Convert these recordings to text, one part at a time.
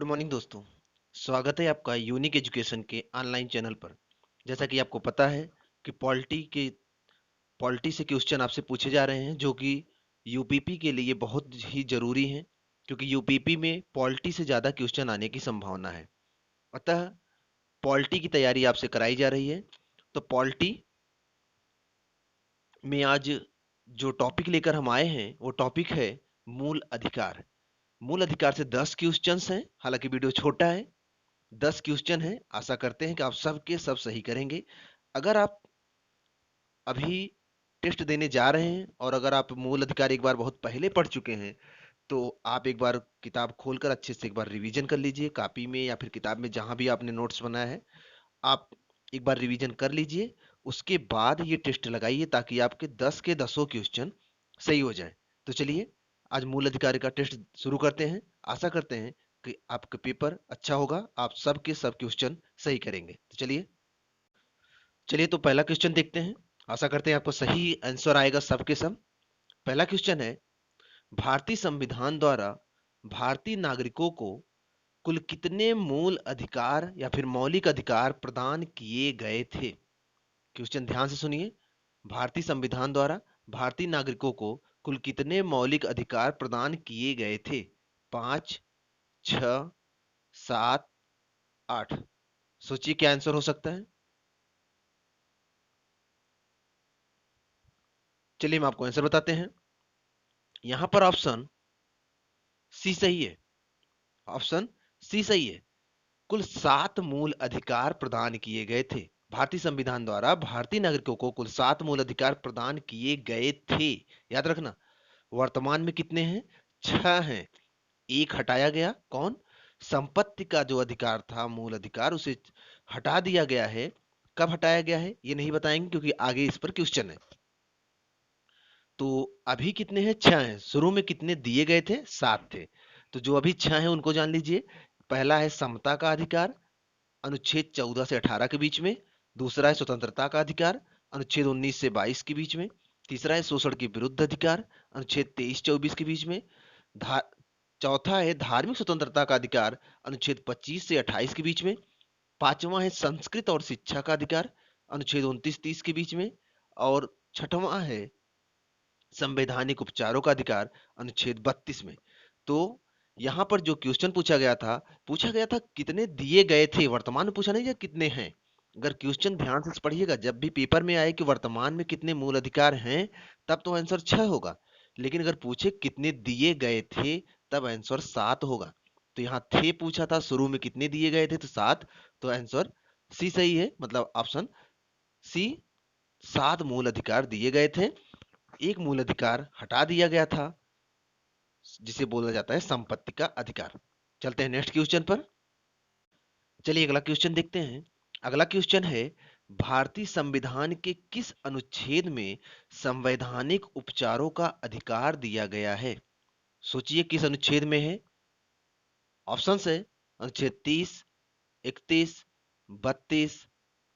Good morning दोस्तों। स्वागत है आपका यूनिक एजुकेशन के ऑनलाइन चैनल पर। जैसा कि आपको पता है कि पॉलिटी से क्वेश्चन आपसे पूछे जा रहे हैं जो कि यूपीपी के लिए बहुत ही जरूरी हैं, क्योंकि यूपीपी में पॉलिटी से ज़्यादा क्वेश्चन आने की संभावना है। अतः पॉलिटी की तैयारी आपसे कराई जा रही है। तो पॉलिटी में आज जो टॉपिक लेकर हम आए हैं वो टॉपिक है मूल अधिकार। मूल अधिकार से 10 क्वेश्चंस हैं, हालांकि वीडियो छोटा है। 10 क्वेश्चन है, आशा करते हैं कि आप सब के सब सही करेंगे। अगर आप अभी टेस्ट देने जा रहे हैं और अगर आप मूल अधिकार एक बार बहुत पहले पढ़ चुके हैं, तो आप एक बार किताब खोलकर अच्छे से एक बार रिवीजन कर लीजिए, कॉपी में या फिर किताब में जहां भी आपने नोट्स बनाया है आप एक बार रिवीजन कर लीजिए। उसके बाद ये टेस्ट लगाइए ताकि आपके 10 के 10 क्वेश्चन सही हो जाए। तो चलिए आज मूल अधिकार का टेस्ट शुरू करते हैं। आशा करते हैं कि आपका पेपर अच्छा होगा, आप सब के सब क्वेश्चन सही करेंगे। तो चलिए चलिए तो पहला क्वेश्चन देखते हैं। आशा करते हैं आपको सही आंसर आएगा सब के सब। पहला क्वेश्चन है, भारतीय संविधान द्वारा भारतीय नागरिकों को कुल कितने मूल अधिकार या फिर मौलिक अधिकार प्रदान किए गए थे? क्वेश्चन ध्यान से सुनिए। भारतीय संविधान द्वारा भारतीय नागरिकों को कुल कितने मौलिक अधिकार प्रदान किए गए थे? 5, 6, 7, 8। सोचिए क्या आंसर हो सकता है। चलिए हम आपको आंसर बताते हैं। यहां पर ऑप्शन सी सही है। ऑप्शन सी सही है। कुल 7 मूल अधिकार प्रदान किए गए थे। भारतीय संविधान द्वारा भारतीय नागरिकों को कुल 7 मूल अधिकार प्रदान किए गए थे। याद रखना, वर्तमान में कितने हैं? 6 हैं। एक हटाया गया, कौन? संपत्ति का जो अधिकार था, मूल अधिकार, उसे हटा दिया गया है। कब हटाया गया है ये नहीं बताएंगे क्योंकि आगे इस पर क्वेश्चन है। तो अभी कितने हैं? 6 हैं। शुरू में कितने दिए गए थे? 7 थे। तो जो अभी 6 हैं उनको जान लीजिए। पहला है समता का अधिकार, अनुच्छेद 14 से 18 के बीच में। दूसरा है स्वतंत्रता का अधिकार, अनुच्छेद 19 से 22 के बीच में। तीसरा है शोषण के विरुद्ध अधिकार, अनुच्छेद 23-24 के बीच में। धा चौथा है धार्मिक स्वतंत्रता का अधिकार, अनुच्छेद 25 से 28 के बीच में। पांचवा है संस्कृत और शिक्षा का अधिकार, अनुच्छेद 29-30 के बीच में। और छठवां है संवैधानिक उपचारों का अधिकार, अनुच्छेद 32 में। तो यहाँ पर जो क्वेश्चन पूछा गया था कितने दिए गए थे, वर्तमान में पूछा नहीं गया कितने हैं। अगर क्वेश्चन ध्यान से पढ़िएगा, जब भी पेपर में आए कि वर्तमान में कितने मूल अधिकार हैं, तब तो आंसर 6 होगा। लेकिन अगर पूछे कितने दिए गए थे, तब आंसर 7 होगा। तो यहाँ थे पूछा था, शुरू में कितने दिए गए थे, तो 7। तो आंसर सी सही है, मतलब ऑप्शन सी। 7 मूल अधिकार दिए गए थे, एक मूल अधिकार हटा दिया गया था जिसे बोला जाता है संपत्ति का अधिकार। चलते हैं नेक्स्ट क्वेश्चन पर। चलिए अगला क्वेश्चन देखते हैं। अगला क्वेश्चन है, भारतीय संविधान के किस अनुच्छेद में संवैधानिक उपचारों का अधिकार दिया गया है? सोचिए किस अनुच्छेद में है। ऑप्शन है अनुच्छेद 30, 31, 32,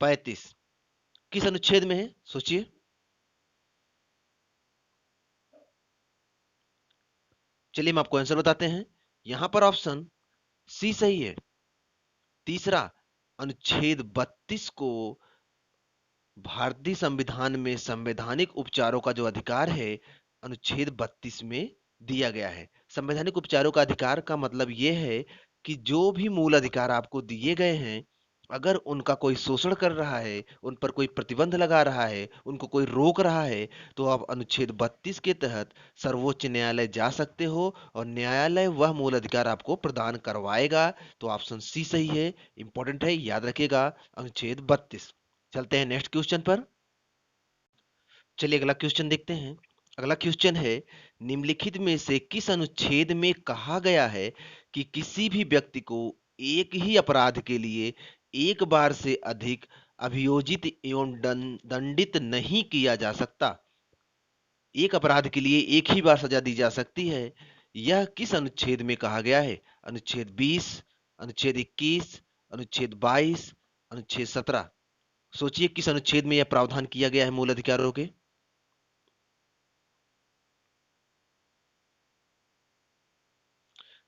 35। किस अनुच्छेद में है सोचिए। चलिए हम आपको आंसर बताते हैं। यहां पर ऑप्शन सी सही है। तीसरा, अनुच्छेद 32 को भारतीय संविधान में संवैधानिक उपचारों का जो अधिकार है, अनुच्छेद 32 में दिया गया है। संवैधानिक उपचारों का अधिकार का मतलब यह है कि जो भी मूल अधिकार आपको दिए गए हैं, अगर उनका कोई शोषण कर रहा है, उन पर कोई प्रतिबंध लगा रहा है, उनको कोई रोक रहा है, तो आप अनुच्छेद 32 के तहत सर्वोच्च न्यायालय जा सकते हो और न्यायालय वह मूल अधिकार आपको प्रदान करवाएगा। तो ऑप्शन सी सही है, इंपॉर्टेंट है, याद रखिएगा, अनुच्छेद 32। चलते हैं नेक्स्ट क्वेश्चन पर। चलिए अगला क्वेश्चन देखते हैं। अगला क्वेश्चन है, निम्नलिखित में से किस अनुच्छेद में कहा गया है कि किसी भी व्यक्ति को एक ही अपराध के लिए एक बार से अधिक अभियोजित एवं दंडित नहीं किया जा सकता? एक अपराध के लिए एक ही बार सजा दी जा सकती है, यह किस अनुच्छेद में कहा गया है? अनुच्छेद 20, अनुच्छेद 21, अनुच्छेद 22, अनुच्छेद 17। सोचिए किस अनुच्छेद में यह प्रावधान किया गया है मूल अधिकारों के।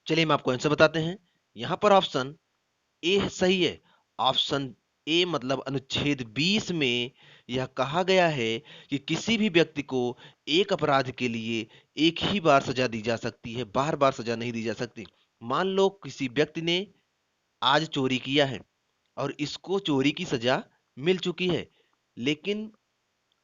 चलिए हम आपको आंसर बताते हैं। यहां पर ऑप्शन ए सही है। ऑप्शन ए मतलब अनुच्छेद 20 में यह कहा गया है कि किसी भी व्यक्ति को एक अपराध के लिए एक ही बार सजा दी जा सकती है, बार बार सजा नहीं दी जा सकती। मान लो किसी व्यक्ति ने आज चोरी किया है और इसको चोरी की सजा मिल चुकी है, लेकिन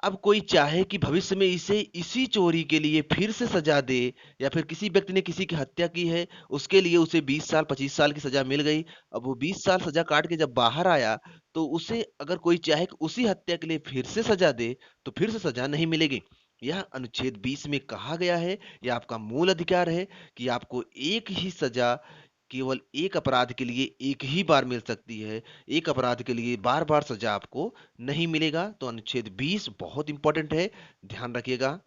अब कोई चाहे कि भविष्य में इसे इसी चोरी के लिए फिर से सजा दे, या फिर किसी व्यक्ति ने किसी की हत्या की है, उसके लिए उसे 20 साल 25 साल की सजा मिल गई। अब वो 20 साल सजा काट के जब बाहर आया, तो उसे अगर कोई चाहे कि उसी हत्या के लिए फिर से सजा दे, तो फिर से सजा नहीं मिलेगी। यह अनुच्छेद 20 में कहा गया है, यह आपका मूल अधिकार है कि आपको एक ही सजा केवल एक अपराध के लिए एक ही बार मिल सकती है। एक अपराध के लिए बार बार सजा आपको नहीं मिलेगा। तो अनुच्छेद 20 बहुत इंपॉर्टेंट है, ध्यान रखिएगा।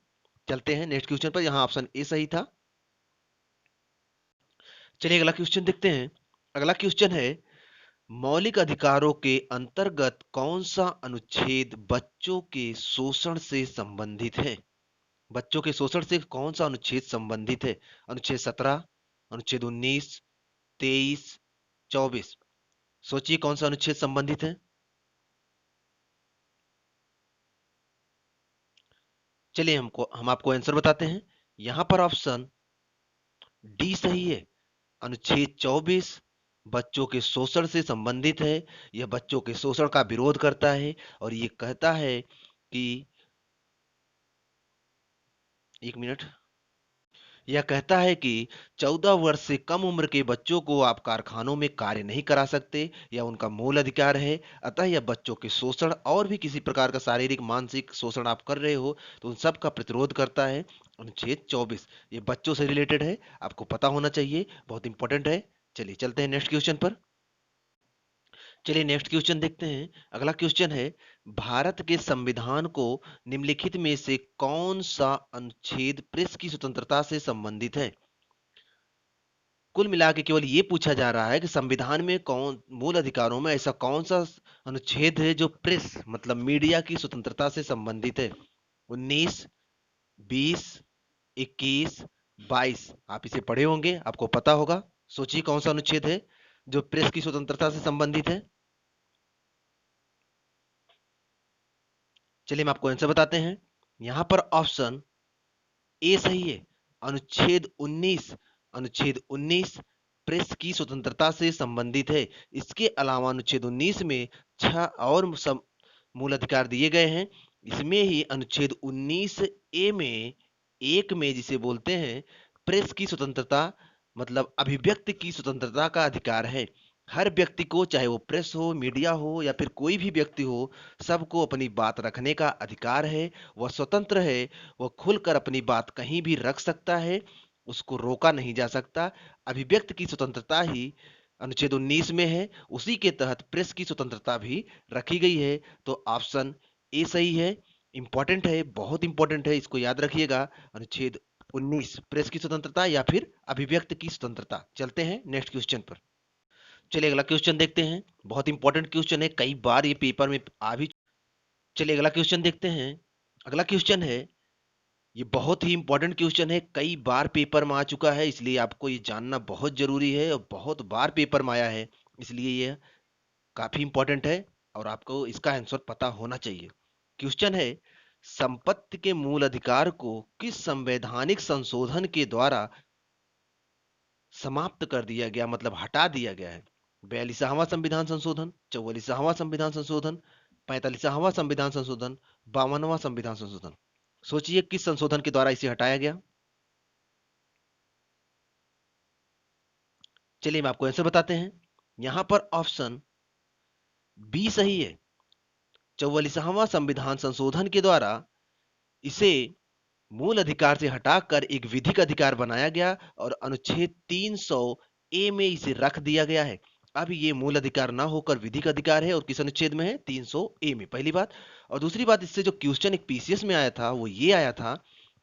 चलते हैं नेक्स्ट क्वेश्चन पर। यहाँ ऑप्शन ए सही था। चलिए अगला क्वेश्चन देखते हैं। अगला क्वेश्चन है, मौलिक अधिकारों के अंतर्गत कौन सा अनुच्छेद बच्चों के शोषण से संबंधित है? बच्चों के शोषण से कौन सा अनुच्छेद संबंधित है? अनुच्छेद 17, अनुच्छेद 19, 23, 24। सोचिए कौन सा अनुच्छेद संबंधित है। चलिए हम आपको आंसर बताते हैं। यहां पर ऑप्शन डी सही है। अनुच्छेद 24 बच्चों के शोषण से संबंधित है। यह बच्चों के शोषण का विरोध करता है और ये कहता है कि, एक मिनट, यह कहता है कि 14 वर्ष से कम उम्र के बच्चों को आप कारखानों में कार्य नहीं करा सकते, यह उनका मूल अधिकार है। अतः यह बच्चों के शोषण और भी किसी प्रकार का शारीरिक मानसिक शोषण आप कर रहे हो तो उन सब का प्रतिरोध करता है अनुच्छेद 24। ये बच्चों से रिलेटेड है, आपको पता होना चाहिए, बहुत इंपॉर्टेंट है। चलिए चलते हैं नेक्स्ट क्वेश्चन पर। चलिए नेक्स्ट क्वेश्चन देखते हैं। अगला क्वेश्चन है, भारत के संविधान को निम्नलिखित में से कौन सा अनुच्छेद प्रेस की स्वतंत्रता से संबंधित है? कुल मिला के केवल ये पूछा जा रहा है कि संविधान में कौन, मूल अधिकारों में ऐसा कौन सा अनुच्छेद है जो प्रेस मतलब मीडिया की स्वतंत्रता से संबंधित है? 19, 20, 21, 22। आप इसे पढ़े होंगे, आपको पता होगा। सोचिए कौन सा अनुच्छेद है जो प्रेस की स्वतंत्रता से संबंधित है। चलिए हम आपको आंसर बताते हैं। यहां पर ऑप्शन ए सही है। अनुच्छेद 19, अनुच्छेद 19 प्रेस की स्वतंत्रता से संबंधित है। इसके अलावा अनुच्छेद 19 में 6 और मूल अधिकार दिए गए हैं। इसमें ही अनुच्छेद 19 ए में, एक में जिसे बोलते हैं प्रेस की स्वतंत्रता मतलब अभिव्यक्ति की स्वतंत्रता का अधिकार है। हर व्यक्ति को, चाहे वो प्रेस हो, मीडिया हो या फिर कोई भी व्यक्ति हो, सबको अपनी बात रखने का अधिकार है। वह स्वतंत्र है, वह खुलकर अपनी बात कहीं भी रख सकता है, उसको रोका नहीं जा सकता। अभिव्यक्ति की स्वतंत्रता ही अनुच्छेद 19 में है, उसी के तहत प्रेस की स्वतंत्रता भी रखी गई है। तो ऑप्शन ए सही है। इंपॉर्टेंट है, बहुत इंपॉर्टेंट है, इसको याद रखिएगा। अनुच्छेद 19 प्रेस की स्वतंत्रता या फिर अभिव्यक्ति की स्वतंत्रता। चलते हैं नेक्स्ट क्वेश्चन पर। चलिए अगला क्वेश्चन देखते हैं। बहुत इंपॉर्टेंट क्वेश्चन है, कई बार ये पेपर में आ भी। चलिए अगला क्वेश्चन देखते हैं। अगला क्वेश्चन है, ये बहुत ही इंपॉर्टेंट क्वेश्चन है, कई बार पेपर में आ चुका है, इसलिए आपको ये जानना बहुत जरूरी है और बहुत बार पेपर में आया है, इसलिए ये काफी इंपॉर्टेंट है और आपको इसका आंसर पता होना चाहिए। क्वेश्चन है, संपत्ति के मूल अधिकार को किस संवैधानिक संशोधन के द्वारा समाप्त कर दिया गया मतलब हटा दिया गया है? 42वां संविधान संशोधन, 44वां संविधान संशोधन, 45वां संविधान संशोधन, 52वां संविधान संशोधन। सोचिए किस संशोधन के द्वारा इसे हटाया गया। चलिए हम आपको आंसर बताते हैं। यहां पर ऑप्शन बी सही है। 44वां संविधान संशोधन के द्वारा इसे मूल अधिकार से हटाकर एक विधिक अधिकार बनाया गया और अनुच्छेद 300 ए में इसे रख दिया गया है। अब ये मूल अधिकार ना होकर विधिक अधिकार है और किस अनुच्छेद में है? 300 ए में, पहली बात। और दूसरी बात, इससे जो क्वेश्चन एक पीसीएस में आया था वो ये आया था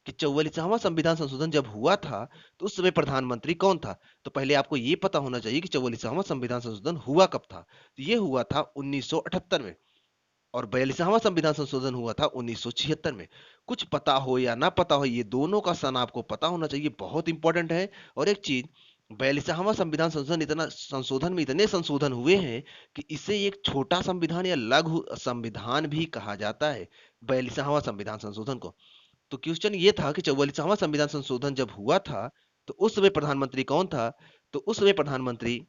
कि 44वां संविधान संशोधन जब हुआ था तो उस समय प्रधानमंत्री कौन था? तो पहले आपको ये पता होना चाहिए कि 44वां संविधान संशोधन हुआ कब था। तो ये हुआ था 1978 में और 42वां संविधान संशोधन हुआ था 1976 में। कुछ पता हो या ना पता हो, ये दोनों का सन आपको पता होना चाहिए, बहुत इंपॉर्टेंट है। और एक चीज, 42वां संविधान संशोधन में इतने संशोधन हुए हैं कि इसे एक छोटा संविधान या लघु संविधान भी कहा जाता है, 42वां संविधान संशोधन को। तो क्वेश्चन ये था कि 44वां संविधान संशोधन जब हुआ था तो उस समय प्रधानमंत्री कौन था? तो उस समय प्रधानमंत्री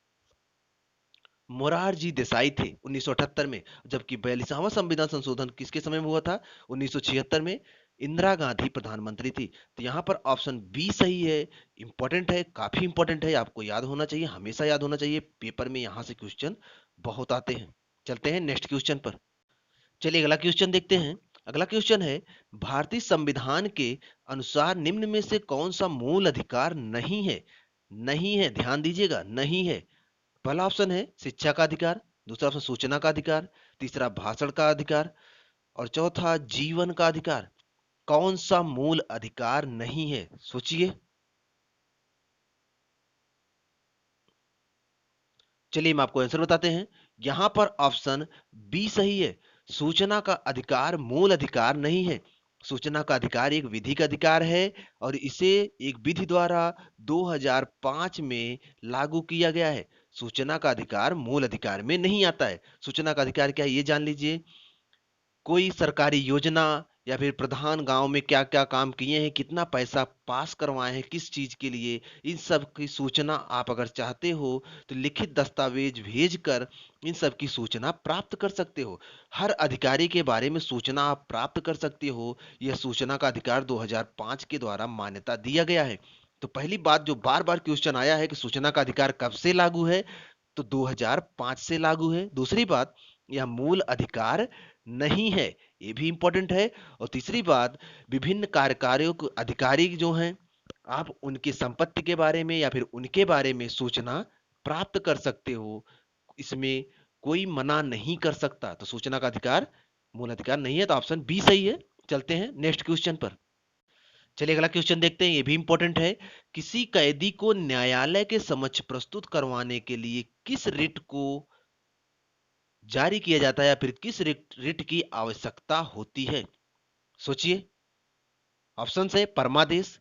मोरारजी देसाई थे 1978 में, जबकि 42वां संविधान संशोधन किसके समय में हुआ था? 1976 में इंदिरा गांधी प्रधानमंत्री थी। तो यहाँ पर ऑप्शन बी सही है। इंपॉर्टेंट है, काफी इंपॉर्टेंट है, आपको याद होना चाहिए, हमेशा याद होना चाहिए, पेपर में यहाँ से क्वेश्चन बहुत आते हैं। चलते हैं नेक्स्ट क्वेश्चन पर। चलिए अगला क्वेश्चन देखते हैं। अगला क्वेश्चन है, भारतीय संविधान के अनुसार निम्न में से कौन सा मूल अधिकार नहीं है? नहीं है, ध्यान दीजिएगा, नहीं है। पहला ऑप्शन है शिक्षा का अधिकार, दूसरा ऑप्शन सूचना का अधिकार, तीसरा भाषण का अधिकार और चौथा जीवन का अधिकार। कौन सा मूल अधिकार नहीं है? सोचिए। चलिए हम आपको आंसर बताते हैं। यहां पर ऑप्शन बी सही है। सूचना का अधिकार मूल अधिकार नहीं है। सूचना का अधिकार एक विधिक अधिकार है और इसे एक विधि द्वारा 2005 में लागू किया गया है। सूचना का अधिकार मूल अधिकार में नहीं आता है। सूचना का अधिकार क्या है ये जान लीजिए। कोई सरकारी योजना या फिर प्रधान गांव में क्या क्या काम किए हैं, कितना पैसा पास करवाए हैं, किस चीज के लिए, इन सब की सूचना आप अगर चाहते हो तो लिखित दस्तावेज भेजकर इन सब की सूचना प्राप्त कर सकते हो। हर अधिकारी के बारे में सूचना आप प्राप्त कर सकते हो। यह सूचना का अधिकार 2005 के द्वारा मान्यता दिया गया है। तो पहली बात जो बार बार क्वेश्चन आया है कि सूचना का अधिकार कब से लागू है, तो 2005 से लागू है। दूसरी बात, यह मूल अधिकार नहीं है, ये भी इंपॉर्टेंट है। और तीसरी बात, विभिन्न कार्यकारियों को अधिकारी जो हैं, आप उनकी संपत्ति के बारे में या फिर उनके बारे में सूचना प्राप्त कर सकते हो, इसमें कोई मना नहीं कर सकता। तो सूचना का अधिकार मूल अधिकार नहीं है, तो ऑप्शन बी सही है। चलते हैं नेक्स्ट क्वेश्चन पर। चलिए अगला क्वेश्चन देखते हैं, ये भी इंपॉर्टेंट है। किसी कैदी को न्यायालय के समक्ष प्रस्तुत करवाने के लिए किस रिट को जारी किया जाता है या फिर किस रिट की आवश्यकता होती है? सोचिए। ऑप्शन है परमादेश,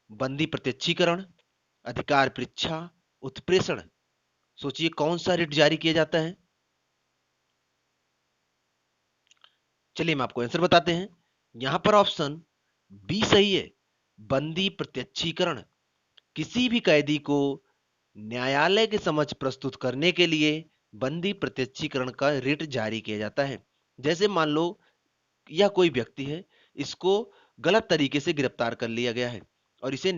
बंदी प्रत्यक्षीकरण, अधिकार परीक्षा, उत्प्रेषण। सोचिए कौन सा रिट जारी किया जाता है। चलिए हम आपको आंसर बताते हैं। यहां पर ऑप्शन बी सही है, बंदी प्रत्यक्षीकरण। किसी भी कैदी को न्यायालय के समक्ष प्रस्तुत करने के लिए बंदी प्रत्यक्षीकरण का रिट जारी किया जाता है। जैसे मान लो यह कोई व्यक्ति है, इसको गलत तरीके से गिरफ्तार कर लिया गया है और इसे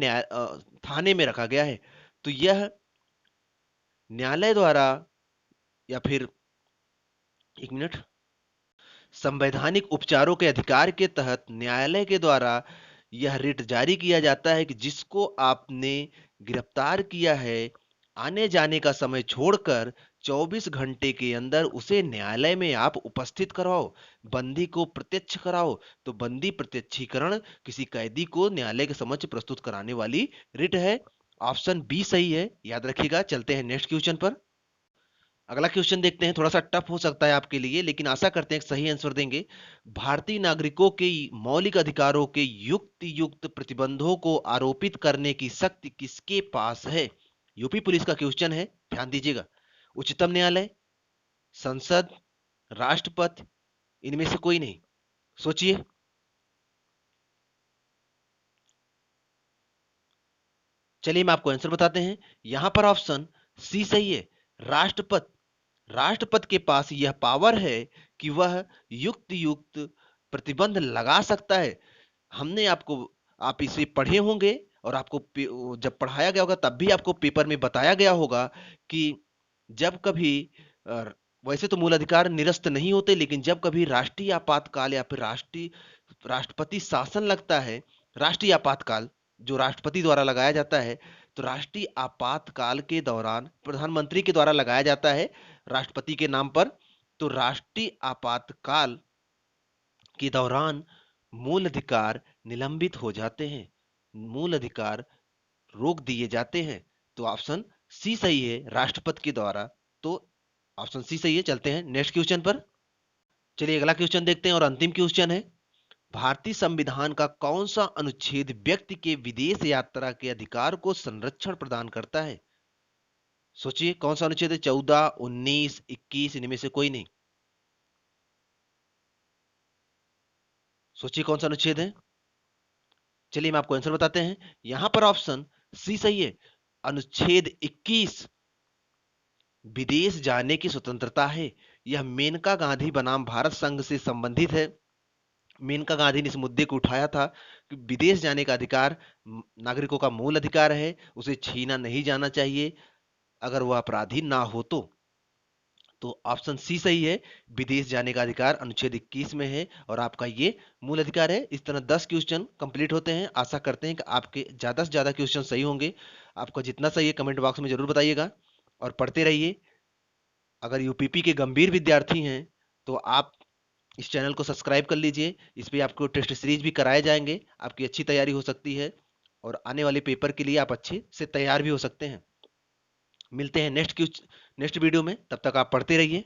थाने में रखा गया है। तो यह न्यायालय द्वारा या फिर एक मिनट, संवैधानिक उपचारों के अधिकार के तहत न्यायालय के द्वारा यह रिट जारी किया जाता है कि जिसको आपने गिरफ्तार किया है, आने जाने का समय छोड़कर 24 घंटे के अंदर उसे न्यायालय में आप उपस्थित करवाओ, बंदी को प्रत्यक्ष कराओ। तो बंदी प्रत्यक्षीकरण किसी कैदी को न्यायालय के समक्ष प्रस्तुत कराने वाली रिट है। ऑप्शन बी सही है, याद रखिएगा। चलते हैं नेक्स्ट क्वेश्चन पर। अगला क्वेश्चन देखते हैं, थोड़ा सा टफ हो सकता है आपके लिए, लेकिन आशा करते हैं सही आंसर देंगे। भारतीय नागरिकों के मौलिक अधिकारों के युक्त युक्त प्रतिबंधों को आरोपित करने की शक्ति किसके पास है? यूपी पुलिस का क्वेश्चन है, ध्यान दीजिएगा। उच्चतम न्यायालय, संसद, राष्ट्रपति, इनमें से कोई नहीं। सोचिए। चलिए हम आपको आंसर बताते हैं। यहां पर ऑप्शन सी सही है, राष्ट्रपति। राष्ट्रपति के पास यह पावर है कि वह युक्त युक्त प्रतिबंध लगा सकता है। हमने आपको, आप इसे पढ़े होंगे और आपको जब पढ़ाया गया होगा तब भी आपको पेपर में बताया गया होगा कि जब कभी अ, वैसे तो मूल अधिकार निरस्त नहीं होते, लेकिन जब कभी राष्ट्रीय आपातकाल या फिर राष्ट्रपति शासन लगता है, राष्ट्रीय आपातकाल जो राष्ट्रपति द्वारा लगाया जाता है, तो राष्ट्रीय आपातकाल के दौरान प्रधानमंत्री के द्वारा लगाया जाता है राष्ट्रपति के नाम पर। तो राष्ट्रीय आपातकाल के दौरान मूल अधिकार निलंबित हो जाते हैं, मूल अधिकार रोक दिए जाते हैं। तो ऑप्शन सी सही है, राष्ट्रपति के द्वारा। तो ऑप्शन सी सही है। चलते हैं नेक्स्ट क्वेश्चन पर। चलिए अगला क्वेश्चन देखते हैं और अंतिम क्वेश्चन है। भारतीय संविधान का कौन सा अनुच्छेद व्यक्ति के विदेश यात्रा के अधिकार को संरक्षण प्रदान करता है? सोचिए कौन सा अनुच्छेद है? 14, 19, 21, इनमें से कोई नहीं। सोचिए कौन सा अनुच्छेद है। चलिए हम आपको आंसर बताते हैं। यहां पर ऑप्शन सी सही है। अनुच्छेद 21 विदेश जाने की स्वतंत्रता है। यह मेनका गांधी बनाम भारत संघ से संबंधित है। मेनका गांधी ने इस मुद्दे को उठाया था कि विदेश जाने का अधिकार नागरिकों का मूल अधिकार है, उसे छीना नहीं जाना चाहिए अगर वह अपराधी ना हो तो ऑप्शन सी सही है। विदेश जाने का अधिकार अनुच्छेद 21 में है और आपका ये मूल अधिकार है। इस तरह 10 क्वेश्चन कंप्लीट होते हैं। आशा करते हैं कि आपके ज्यादा से ज्यादा क्वेश्चन सही होंगे। आपका जितना सही है कमेंट बॉक्स में जरूर बताइएगा और पढ़ते रहिए। अगर यूपीपी के गंभीर विद्यार्थी हैं तो आप इस चैनल को सब्सक्राइब कर लीजिए। इस पे आपको टेस्ट सीरीज भी कराए जाएंगे, आपकी अच्छी तैयारी हो सकती है और आने वाले पेपर के लिए आप अच्छे से तैयार भी हो सकते हैं। मिलते हैं नेक्स्ट वीडियो में, तब तक आप पढ़ते रहिए।